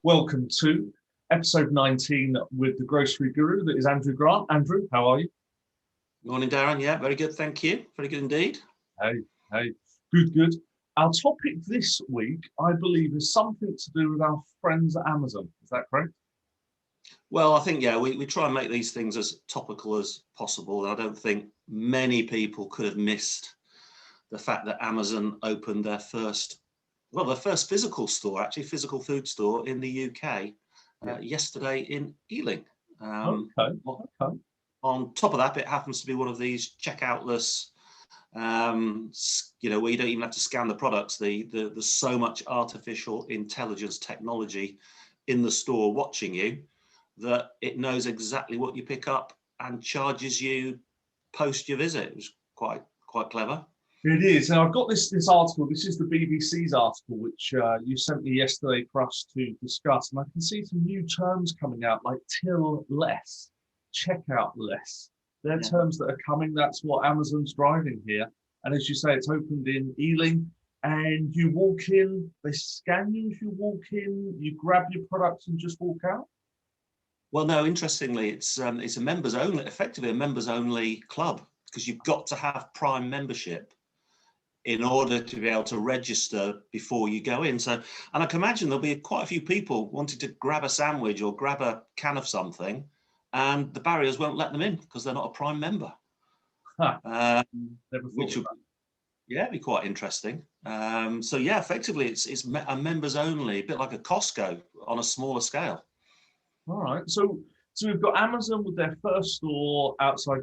Welcome to episode 19 with the grocery guru that is Andrew Grant. Andrew, how are you? Morning, Darren. Yeah, very good. Thank you. Very good indeed. Hey, good. Our topic this week, I believe, is something to do with our friends at Amazon. Is that correct? Well, I think, we try and make these things as topical as possible. I don't think many people could have missed the fact that Amazon opened their first physical store, actually physical food store in the UK yesterday in Ealing. Okay. On top of that, it happens to be one of these checkoutless, where you don't even have to scan the products. There's so much artificial intelligence technology in the store watching you that it knows exactly what you pick up and charges you post your visit. It was quite clever. It is. Now, I've got this article. This is the BBC's article, which you sent me yesterday for us to discuss. And I can see some new terms coming out, like till less, checkout less. They're terms that are coming. That's what Amazon's driving here. And as you say, it's opened in Ealing. And you walk in, they scan you as you walk in, you grab your products and just walk out? Well, no, interestingly, it's a members only, effectively a members only club, because you've got to have Prime membership in order to be able to register before you go in. So, and I can imagine there'll be quite a few people wanting to grab a sandwich or grab a can of something, and the barriers won't let them in because they're not a Prime member. Which would be quite interesting. Effectively, it's a members only, a bit like a Costco on a smaller scale. All right. So we've got Amazon with their first store outside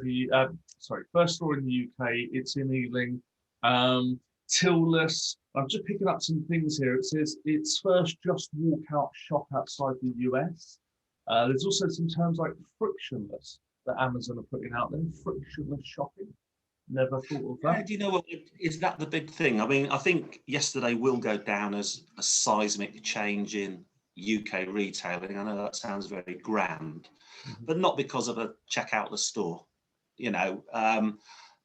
first store in the UK. It's in Ealing. Till-less. I'm just picking up some things here. It says it's first just walk out shop outside the US. There's also some terms like frictionless that Amazon are putting out there. Frictionless shopping. Never thought of that. Do you know what? Is that the big thing? I mean, I think yesterday will go down as a seismic change in UK retailing. I know that sounds very grand, but not because of a checkout-less store.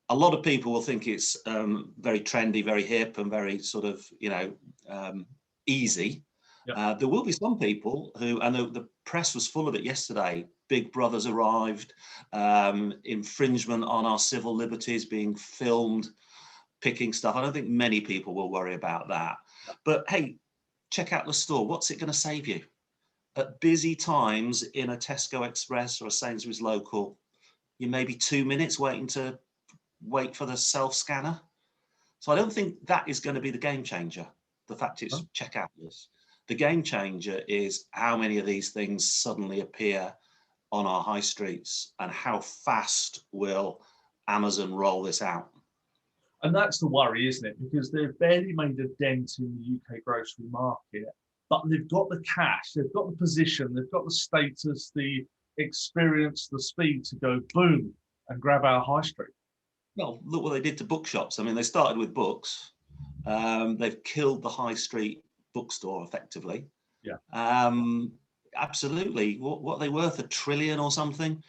A lot of people will think it's very trendy, very hip, and very sort of, easy. Yep. There will be some people who, and the press was full of it yesterday, Big Brother's arrived, infringement on our civil liberties, being filmed, picking stuff. I don't think many people will worry about that. Yep. But hey, check out the store. What's it going to save you? At busy times in a Tesco Express or a Sainsbury's local, you may be 2 minutes wait for the self-scanner. So I don't think that is going to be the game changer, the fact it's checkoutless. The game changer is how many of these things suddenly appear on our high streets and how fast will Amazon roll this out. And that's the worry, isn't it? Because they've barely made a dent in the UK grocery market, but they've got the cash, they've got the position, they've got the status, the experience, the speed to go boom and grab our high street. Well, look what they did to bookshops. I mean, they started with books. They've killed the high street bookstore effectively. Yeah. Absolutely. What are they worth? $1 trillion or something?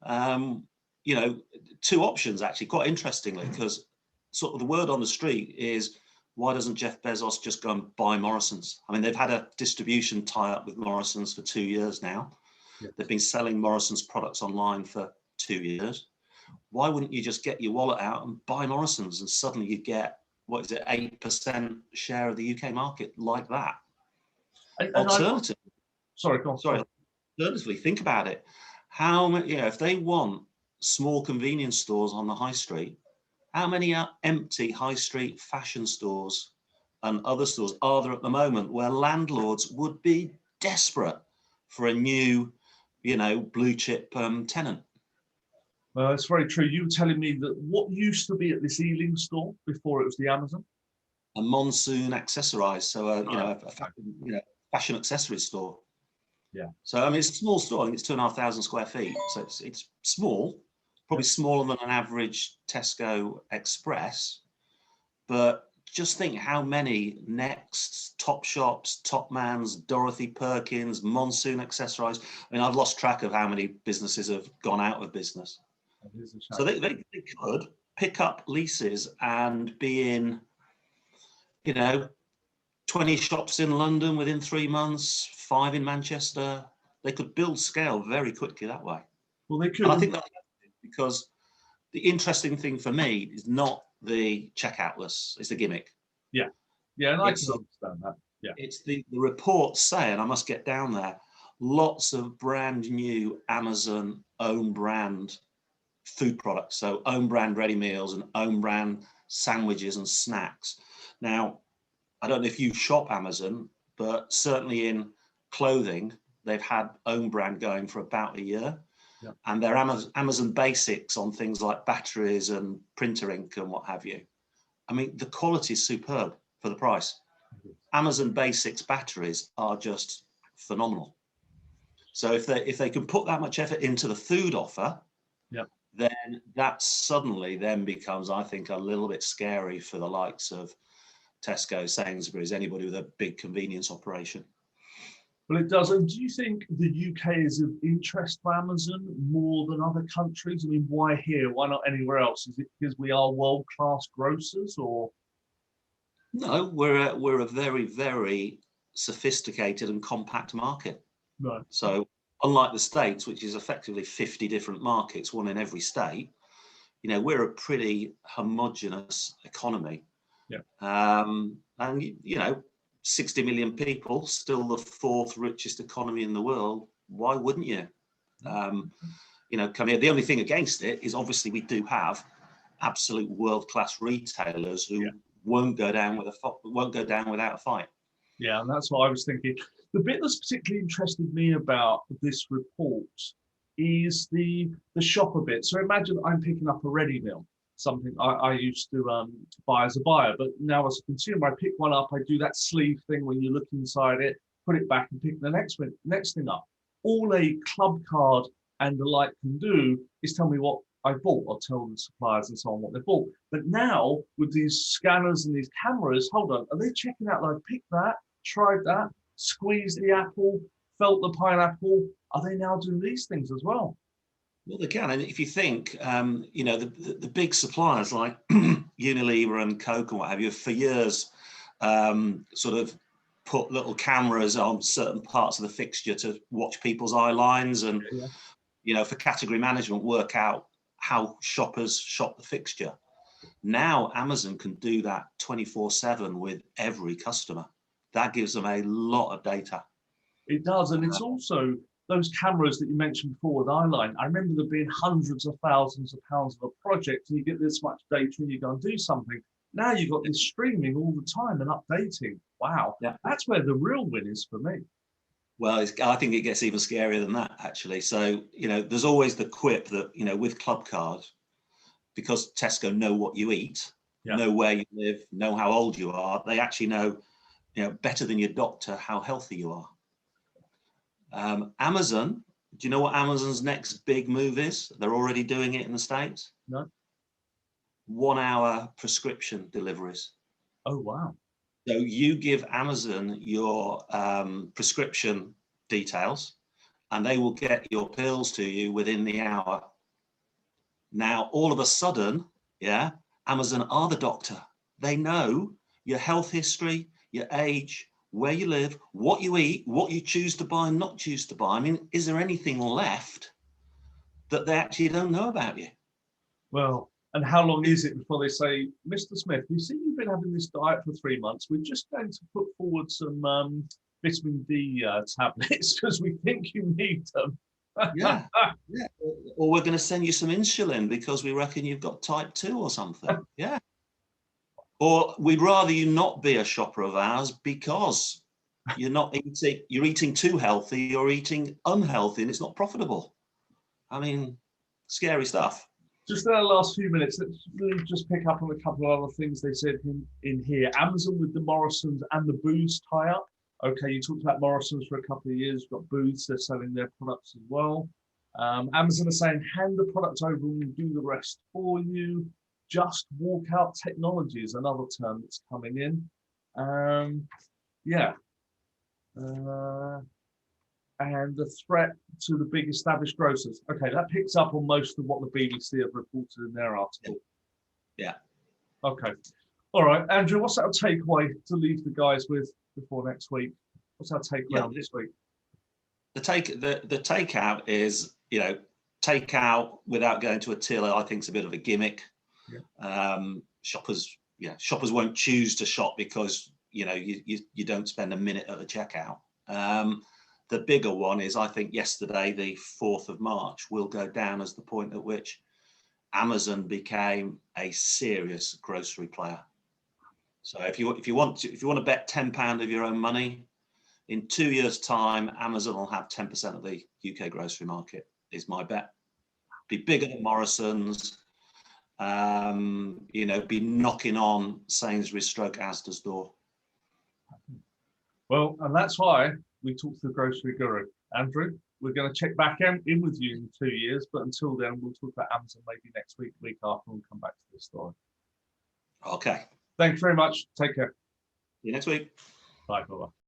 Two options actually, quite interestingly, because sort of the word on the street is, why doesn't Jeff Bezos just go and buy Morrison's? I mean, they've had a distribution tie-up with Morrison's for 2 years now. Yeah. They've been selling Morrison's products online for 2 years. Why wouldn't you just get your wallet out and buy Morrison's, and suddenly you get, 8% share of the UK market like that? Alternatively, think about it. How many, if they want small convenience stores on the high street, how many empty high street fashion stores and other stores are there at the moment where landlords would be desperate for a new, blue chip tenant? Well, it's very true. You were telling me that what used to be at this Ealing store before it was the Amazon? A Monsoon accessorized, so a fashion accessories store. Yeah. So I mean, it's a small store. I think it's 2,500 square feet. So it's small, probably smaller than an average Tesco Express. But just think how many Next, Topshops, Topmans, Dorothy Perkins, Monsoon accessorized. I mean, I've lost track of how many businesses have gone out of business. So they could pick up leases and be in, 20 shops in London within 3 months, 5 in Manchester. They could build scale very quickly that way. Well, they could. And I think that's because the interesting thing for me is not the checkout-less, it's the gimmick. Yeah, yeah, and I It's can understand that. Yeah, it's the reports say, and I must get down there, lots of brand new Amazon own brand food products. So own brand ready meals and own brand sandwiches and snacks. Now, I don't know if you shop Amazon, but certainly in clothing, they've had own brand going for about a year. yeah. And their Amazon basics on things like batteries and printer ink and what have you. I mean, the quality is superb for the price. Amazon basics batteries are just phenomenal. So if they can put that much effort into the food offer, Yeah. then that suddenly then becomes, I think, a little bit scary for the likes of Tesco, Sainsbury's, anybody with a big convenience operation. Well, it does. And do you think the UK is of interest to Amazon more than other countries? I mean, why here? Why not anywhere else? Is it because we are world-class grocers, or? No, we're a very, very sophisticated and compact market. No. So unlike the States, which is effectively 50 different markets, one in every state, you know, we're a pretty homogenous economy. Yeah. And, you know, 60 million people, still the 4th richest economy in the world. Why wouldn't you? You know, come here. The only thing against it is obviously we do have absolute world-class retailers who won't go down without a fight. Yeah, and that's what I was thinking. The bit that's particularly interested me about this report is the shopper bit. So imagine I'm picking up a ready meal, something I used to buy as a buyer, but now as a consumer, I pick one up, I do that sleeve thing when you look inside it, put it back and pick the next thing up. All a club card and the like can do is tell me what I bought, or tell the suppliers and so on what they bought. But now with these scanners and these cameras, hold on, are they checking out like pick that, tried that, squeezed the apple, felt the pineapple? Are they now doing these things as well? Well, they can. And if you think, you know, the big suppliers like Unilever and Coke and what have you, for years, sort of put little cameras on certain parts of the fixture to watch people's eye lines and, you know, for category management, work out how shoppers shop the fixture. Now Amazon can do that 24/7 with every customer. That gives them a lot of data. It does, and it's also those cameras that you mentioned before with Eyeline. I remember there being hundreds of thousands of pounds of a project, and you get this much data and you go and do something. Now you've got this streaming all the time and updating. Wow, that's where the real win is for me. Well, I think it gets even scarier than that, actually. So, you know, there's always the quip that, you know, with Club Card, because Tesco know what you eat, know where you live, know how old you are, they actually know, you know, better than your doctor how healthy you are. Amazon, do you know what Amazon's next big move is? They're already doing it in the States. No. 1 hour prescription deliveries. Oh, wow. So you give Amazon your prescription details and they will get your pills to you within the hour. Now, all of a sudden, Amazon are the doctor. They know your health history, your age, where you live, what you eat, what you choose to buy and not choose to buy. I mean, is there anything left that they actually don't know about you? Well, and how long is it before they say, Mr. Smith, we see you've been having this diet for 3 months. We're just going to put forward some vitamin D tablets because we think you need them. Yeah. Or we're going to send you some insulin because we reckon you've got type 2 or something. Yeah. Or we'd rather you not be a shopper of ours because you're eating too healthy, you're eating unhealthy and it's not profitable. I mean, scary stuff. Just in our last few minutes, let's really just pick up on a couple of other things they said in here. Amazon with the Morrisons and the Booths tie-up. Okay, you talked about Morrisons for a couple of years. You've got Booths, they're selling their products as well. Amazon are saying, hand the product over and we'll do the rest for you. Just walk out technology is another term that's coming in. And the threat to the big established grocers. Okay, that picks up on most of what the BBC have reported in their article. Yeah. Okay. All right, Andrew, what's that takeaway to leave the guys with? before next week? What's our takeaway Yeah, on this week? the takeout is, takeout without going to a till. I think is a bit of a gimmick. Yeah. Shoppers won't choose to shop because you don't spend a minute at the checkout. The bigger one is, I think yesterday, the 4th of March, will go down as the point at which Amazon became a serious grocery player. So if you want to bet £10 of your own money, in 2 years' time, Amazon will have 10% of the UK grocery market, is my bet. Be bigger than Morrison's, be knocking on Sainsbury's stroke Asda's door. Well, and that's why we talked to the grocery guru. Andrew, we're going to check back in with you in 2 years, but until then, we'll talk about Amazon maybe next week, week after, and we'll come back to this story. Okay. Thanks very much. Take care. See you next week. Bye. Bye-bye.